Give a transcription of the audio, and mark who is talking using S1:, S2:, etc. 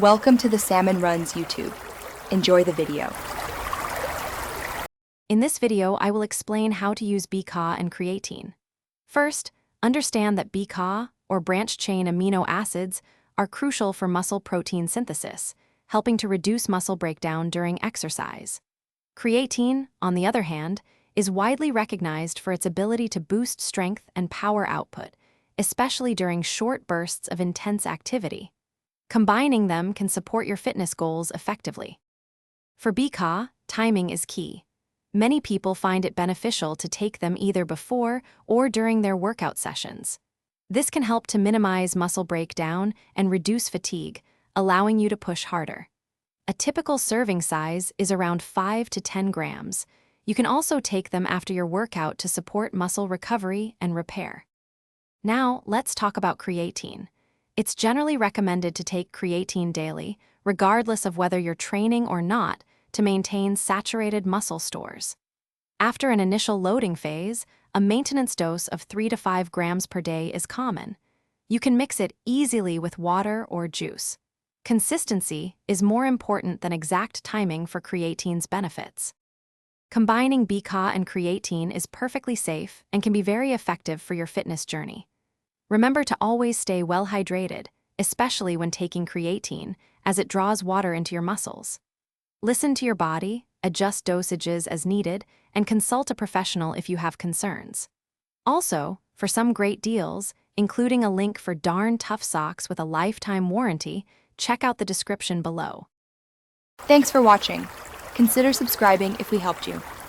S1: Welcome to the Salmon Runs YouTube. Enjoy the video.
S2: In this video, I will explain how to use BCAA and creatine. First, understand that BCAA, or branched-chain amino acids, are crucial for muscle protein synthesis, helping to reduce muscle breakdown during exercise. Creatine, on the other hand, is widely recognized for its ability to boost strength and power output, especially during short bursts of intense activity. Combining them can support your fitness goals effectively. For BCAA, timing is key. Many people find it beneficial to take them either before or during their workout sessions. This can help to minimize muscle breakdown and reduce fatigue, allowing you to push harder. A typical serving size is around 5 to 10 grams. You can also take them after your workout to support muscle recovery and repair. Now, let's talk about creatine. It's generally recommended to take creatine daily, regardless of whether you're training or not, to maintain saturated muscle stores. After an initial loading phase, a maintenance dose of 3 to 5 grams per day is common. You can mix it easily with water or juice. Consistency is more important than exact timing for creatine's benefits. Combining BCAA and creatine is perfectly safe and can be very effective for your fitness journey. Remember to always stay well hydrated, especially when taking creatine, as it draws water into your muscles. Listen to your body, adjust dosages as needed, and consult a professional if you have concerns. Also, for some great deals, including a link for darn tough socks with a lifetime warranty, check out the description below.
S1: Thanks for watching. Consider subscribing if we helped you.